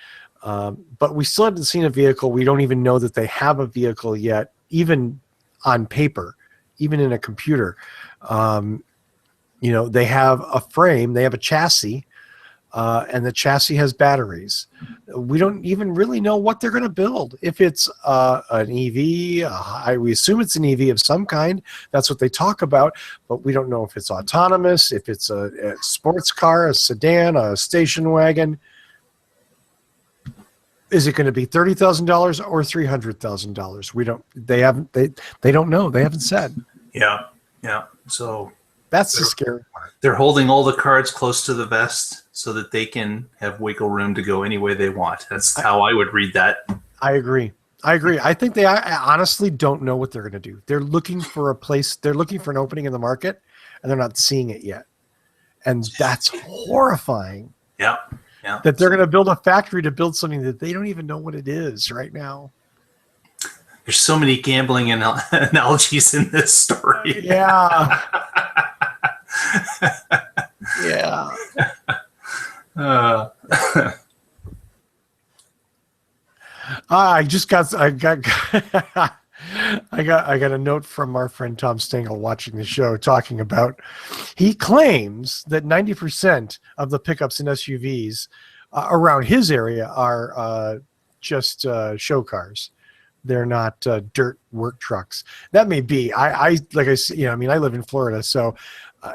But we still haven't seen a vehicle. We don't even know that they have a vehicle yet, even on paper, even in a computer. They have a frame, they have a chassis, and the chassis has batteries. We don't even really know what they're going to build. If it's an EV, we assume it's an EV of some kind. That's what they talk about, but we don't know if it's autonomous, if it's a sports car, a sedan, a station wagon. Is it going to be $30,000 or $300,000? We don't. They haven't. They don't know. They haven't said.
Yeah. So
that's the scary part.
They're holding all the cards close to the vest so that they can have wiggle room to go any way they want. That's how I would read that.
I agree. I think they honestly don't know what they're going to do. They're looking for a place. They're looking for an opening in the market, and they're not seeing it yet. And that's horrifying.
Yeah.
That they're going to build a factory to build something that they don't even know what it is right now.
There's so many gambling analogies in this story.
Yeah. Yeah. I got a note from our friend Tom Stengel watching the show talking about, he claims that 90% of the pickups and SUVs around his area are just show cars. They're not dirt work trucks. That may be. I like I said, I mean, I live in Florida, so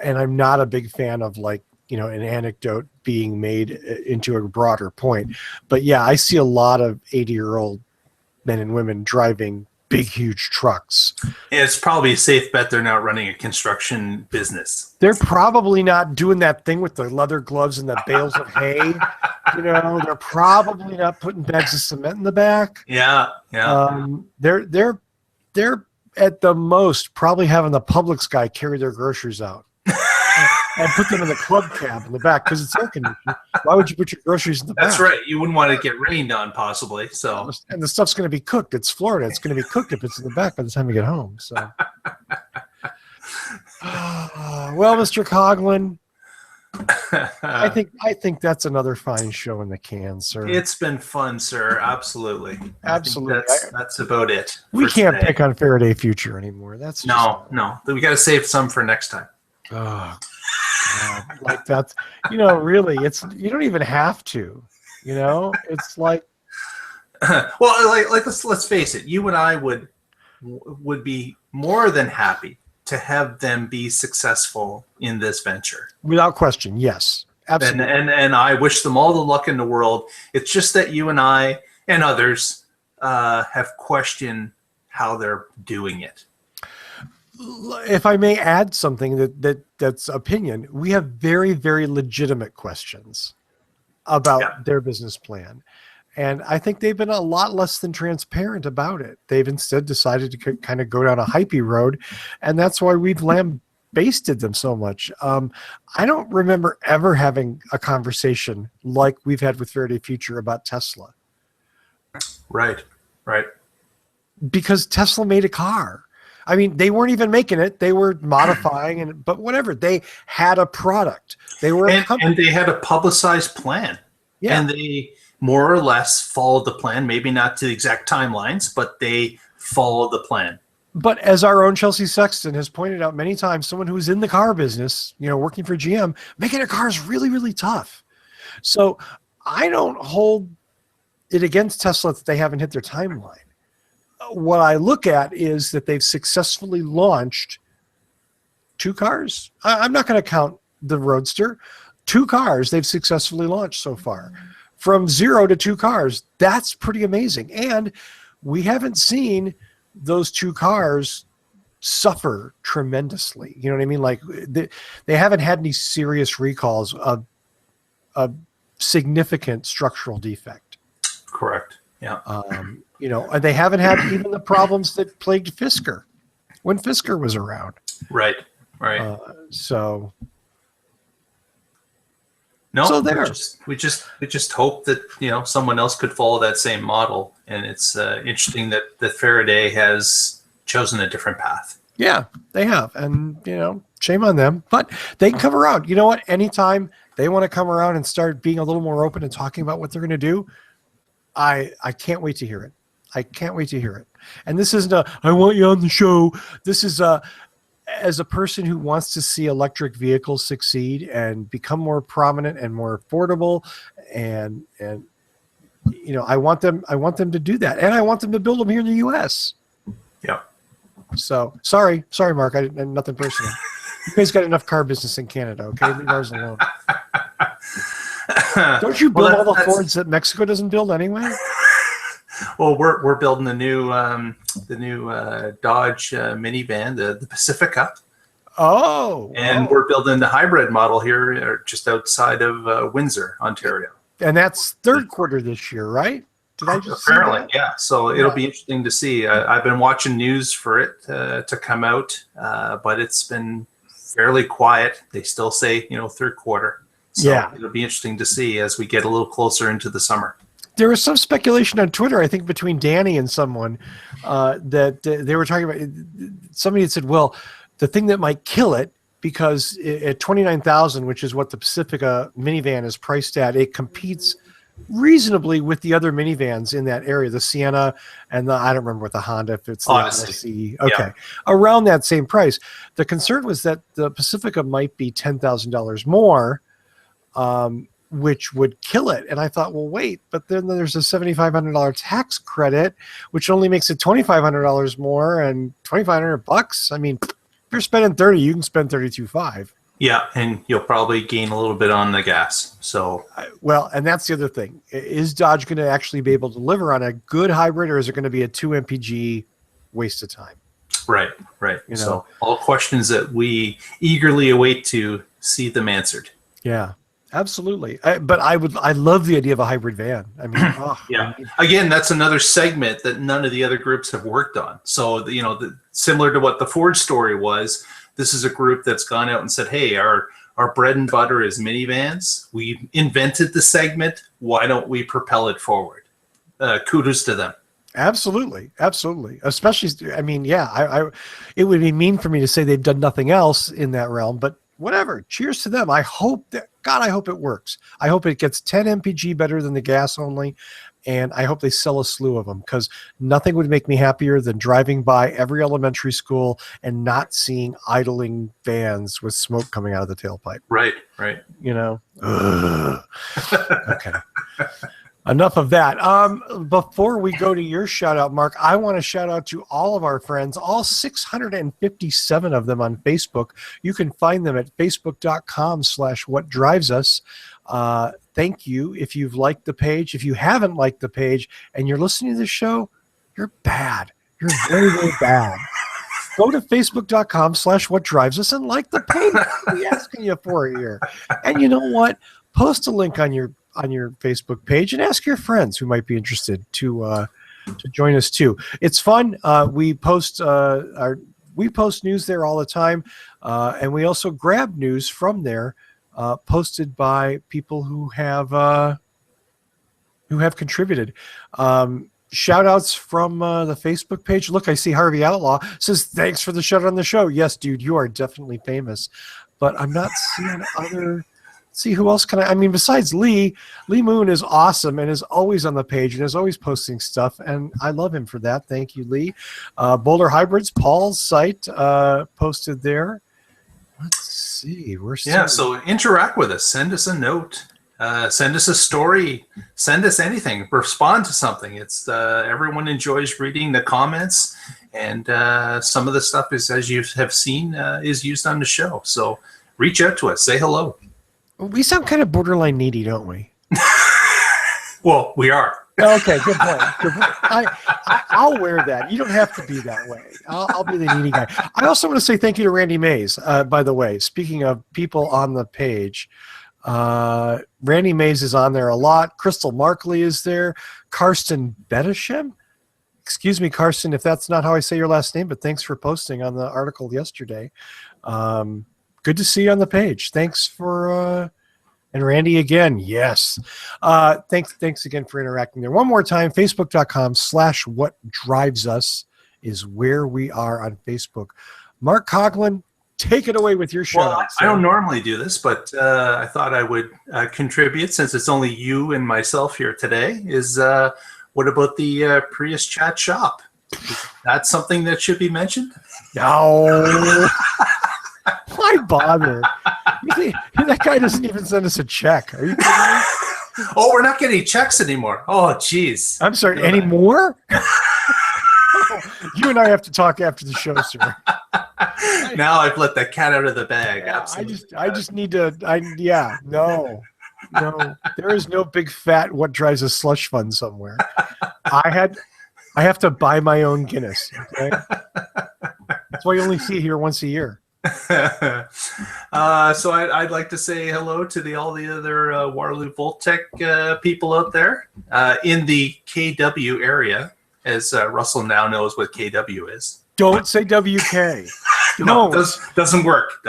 and I'm not a big fan of like an anecdote being made into a broader point. But yeah, I see a lot of 80-year-old men and women driving big, huge trucks.
It's probably a safe bet they're not running a construction business.
They're probably not doing that thing with the leather gloves and the bales of hay. They're probably not putting bags of cement in the back.
Yeah.
They're at the most probably having the Publix guy carry their groceries out and put them in the club cab in the back because it's air conditioned. Why would you put your groceries in the back?
That's right. You wouldn't want to get rained on, possibly. So,
and the stuff's going to be cooked. It's Florida. It's going to be cooked if it's in the back by the time we get home. So, well, Mr. Coughlin, I think that's another fine show in the can, sir.
It's been fun, sir. Absolutely.
Absolutely.
That's about it.
We can't pick on Faraday Future anymore. That's
no. We got to save some for next time.
Oh, like that's really, it's you don't even have to. It's like,
well, like let's face it. You and I would be more than happy to have them be successful in this venture.
Without question, yes. Absolutely.
And I wish them all the luck in the world. It's just that you and I and others have questioned how they're doing it.
If I may add something that's opinion, we have very, very legitimate questions about their business plan. And I think they've been a lot less than transparent about it. They've instead decided to kind of go down a hypey road. And that's why we've lambasted them so much. I don't remember ever having a conversation like we've had with Faraday Future about Tesla.
Right.
Because Tesla made a car. I mean, they weren't even making it; they were modifying, but whatever. They had a product. They were a company.
And they had a publicized plan. Yeah, and they more or less followed the plan. Maybe not to the exact timelines, but they followed the plan.
But as our own Chelsea Sexton has pointed out many times, someone who's in the car business, working for GM, making a car is really, really tough. So I don't hold it against Tesla that they haven't hit their timeline. What I look at is that they've successfully launched 2 cars. I'm not going to count the Roadster. 2 cars they've successfully launched so far. From 0 to 2 cars. That's pretty amazing. And we haven't seen those 2 cars suffer tremendously. You know what I mean? Like they haven't had any serious recalls of a significant structural defect.
Correct. Yeah.
And they haven't had even the problems that plagued Fisker when Fisker was around.
Right.
So
there. We just hope that someone else could follow that same model, and it's interesting that Faraday has chosen a different path.
Yeah, they have, and shame on them, but they can come around. You know what? Anytime they want to come around and start being a little more open and talking about what they're going to do, I can't wait to hear it. I can't wait to hear it. And this isn't I want you on the show. This is as a person who wants to see electric vehicles succeed and become more prominent and more affordable, and I want them to do that, and I want them to build them here in the U.S.
Yeah.
So sorry, Mark. Nothing personal. You guys got enough car business in Canada, okay? Leave ours alone. Don't you build all the Fords that Mexico doesn't build anyway?
Well, we're building the new Dodge minivan, the Pacifica. And we're building the hybrid model here, just outside of Windsor, Ontario.
And that's third quarter this year, right? Did I just
apparently, yeah. So it'll be interesting to see. I've been watching news for it to come out, but it's been fairly quiet. They still say third quarter. So it'll be interesting to see as we get a little closer into the summer.
There was some speculation on Twitter, I think, between Danny and someone that they were talking about. Somebody had said, well, the thing that might kill it, because at $29,000, which is what the Pacifica minivan is priced at, it competes reasonably with the other minivans in that area, the Sienna and I don't remember what the Honda, if it's the Odyssey. Okay. Around that same price. The concern was that the Pacifica might be $10,000 more, which would kill it. And I thought, well, wait, but then there's a $7,500 tax credit, which only makes it $2,500 more, and $2,500. I mean, if you're spending 30, you can spend 32.5.
Yeah, and you'll probably gain a little bit on the gas. So,
well, and that's the other thing. Is Dodge going to actually be able to deliver on a good hybrid, or is it going to be a 2 MPG waste of time?
Right. So all questions that we eagerly await to see them answered.
Yeah, absolutely. But I love the idea of a hybrid van. I mean,
yeah. Again, that's another segment that none of the other groups have worked on. So, similar to what the Ford story was, this is a group that's gone out and said, hey, our bread and butter is minivans. We invented the segment. Why don't we propel it forward? Kudos to them.
Absolutely. Especially, I mean, yeah, it would be mean for me to say they've done nothing else in that realm, but whatever. Cheers to them. I hope it works. I hope it gets 10 MPG better than the gas only. And I hope they sell a slew of them, because nothing would make me happier than driving by every elementary school and not seeing idling vans with smoke coming out of the tailpipe.
Right.
Okay. Enough of that. Before we go to your shout out, Mark, I want to shout out to all of our friends, all 657 of them on Facebook. You can find them at facebook.com/whatdrivesus. Thank you if you've liked the page. If you haven't liked the page and you're listening to the show, you're bad. You're very, very bad. Go to facebook.com/whatdrivesus and like the page. We're asking you for it here. And you know what? Post a link on your Facebook page and ask your friends who might be interested to join us too. It's fun. We post news there all the time, and we also grab news from there, posted by people who have contributed. Shout outs from the Facebook page. Look, I see Harvey Outlaw says, thanks for the shout out on the show. Yes, dude, you are definitely famous, but I'm not seeing other. See, who else can I mean, besides Lee Moon is awesome and is always on the page and is always posting stuff, and I love him for that. Thank you, Lee. Boulder Hybrids, Paul's site posted there. Let's see.
So interact with us. Send us a note. Send us a story. Send us anything. Respond to something. It's everyone enjoys reading the comments, and some of the stuff is, as you have seen, is used on the show. So reach out to us. Say hello.
We sound kind of borderline needy, don't we?
Well, we are.
Okay, good point. I'll wear that. You don't have to be that way. I'll be the needy guy. I also want to say thank you to Randy Mays, by the way. Speaking of people on the page, Randy Mays is on there a lot. Crystal Markley is there. Karsten Bedeshem. Excuse me, Karsten, if that's not how I say your last name, but thanks for posting on the article yesterday. Good to see you on the page. Thanks for and Randy again. Yes. Thanks again for interacting there. One more time, facebook.com/whatdrivesus is where we are on Facebook. Mark Coughlin, take it away with your show.
Well, I don't normally do this, but I thought I would contribute, since it's only you and myself here today. What about the Prius Chat Shop? That's something that should be mentioned?
No. Why bother? That guy doesn't even send us a check. Are you kidding me?
Oh, we're not getting checks anymore. Oh, geez.
I'm sorry. Anymore? You and I have to talk after the show, sir.
Now I've let the cat out of the bag.
Yeah, I just need to. No. There is no big fat what drives a slush fund somewhere. I have to buy my own Guinness. Okay? That's why you only see it here once a year.
So I'd like to say hello to all the other Waterloo Voltec people out there in the KW area, as Russell now knows what KW is.
Don't say WK.
No, doesn't work.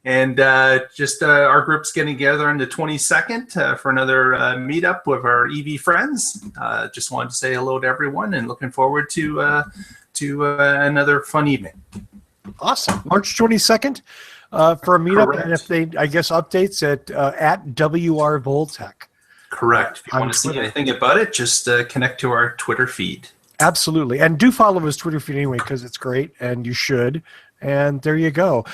And our group's getting together on the 22nd for another meetup with our EV friends. Just wanted to say hello to everyone and looking forward to another fun evening.
Awesome. March 22nd for a meetup.
Correct.
And if they, I guess, updates at WR Voltec.
Correct. If you want to see anything about it, just connect to our Twitter feed.
Absolutely. And do follow his Twitter feed anyway, because it's great and you should. And there you go.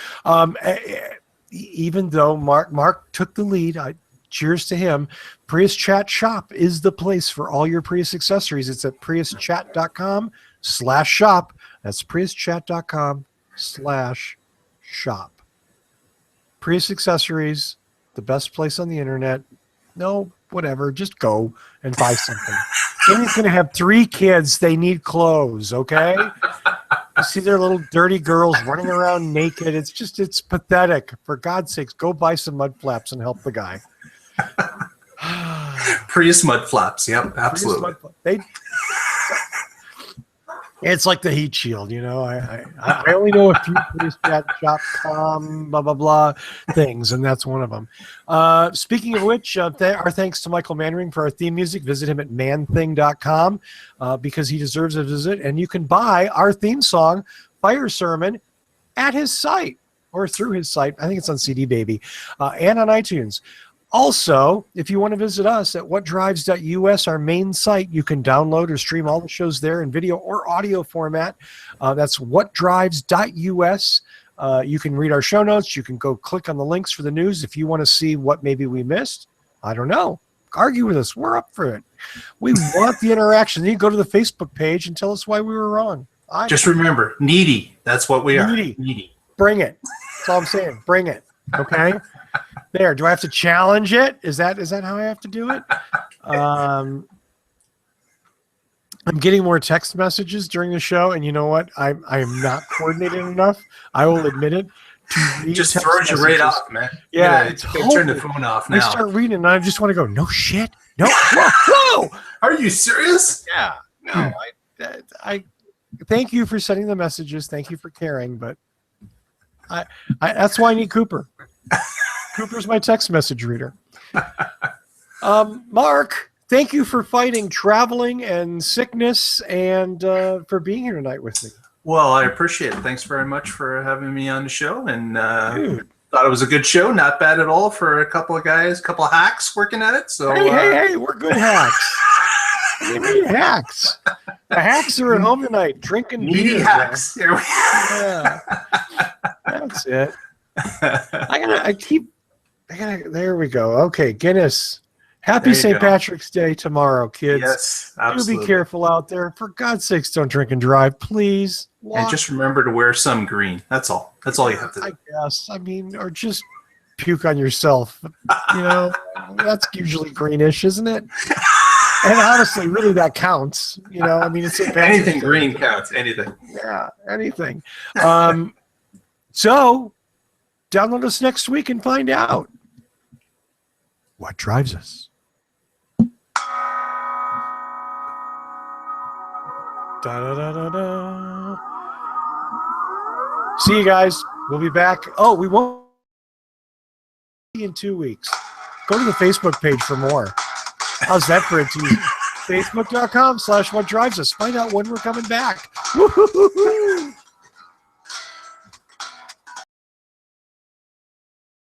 Even though Mark took the lead, cheers to him. Prius Chat Shop is the place for all your Prius accessories. It's at priuschat.com/shop. That's priuschat.com/shop. Prius accessories, the best place on the internet. No, whatever. Just go and buy something. Amy's going to have 3 kids. They need clothes, okay? You see their little dirty girls running around naked. It's pathetic. For God's sakes, go buy some mud flaps and help the guy.
Prius mud flaps. Yep, absolutely.
It's like the heat shield, you know. I only know a few PriusChat.com blah blah blah things, and that's one of them. Speaking of which, our thanks to Michael Mannering for our theme music. Visit him at manthing.com because he deserves a visit, and you can buy our theme song, Fire Sermon, at his site or through his site. I think it's on CD Baby and on iTunes. Also, if you want to visit us at whatdrives.us, our main site, you can download or stream all the shows there in video or audio format. That's whatdrives.us. You can read our show notes. You can go click on the links for the news if you want to see what maybe we missed. I don't know. Argue with us. We're up for it. We want the interaction. Then you go to the Facebook page and tell us why we were wrong.
Just remember, needy. That's what we are. Needy.
Bring it. That's all I'm saying. Bring it. Okay? There. Do I have to challenge it? Is that how I have to do it? I'm getting more text messages during the show, and you know what? I am not coordinated enough. I will admit it.
Just throws you right off, man.
Yeah,
it's turn the phone off now.
I start reading, and I just want to go, no shit, no, whoa.
Are you serious?
Yeah, no. I thank you for sending the messages. Thank you for caring, but I that's why I need Cooper. Cooper's my text message reader. Mark, thank you for fighting traveling and sickness and for being here tonight with me.
Well, I appreciate it. Thanks very much for having me on the show. And thought it was a good show. Not bad at all for a couple of guys, a couple of hacks working at it. So
hey, we're good hacks. What do you mean hacks? The hacks are at home tonight drinking beer.
Hacks. Here we
yeah. That's it. There we go. Okay, Guinness. Happy St. Patrick's Day tomorrow, kids.
Yes, absolutely.
Do be careful out there. For God's sakes, don't drink and drive, please.
And just remember to wear some green. That's all. That's all you have to do.
I guess. I mean, or just puke on yourself. You know, that's usually greenish, isn't it? And honestly, really, that counts. You know, I mean, it's
anything green counts. Anything.
Yeah, anything. So, download us next week and find out what drives us. Da-da-da-da-da. See you guys. We'll be back. Oh, we won't be in 2 weeks. Go to the Facebook page for more. How's that for a tease? Facebook.com/whatdrivesus. Find out when we're coming back. Woo-hoo-hoo-hoo.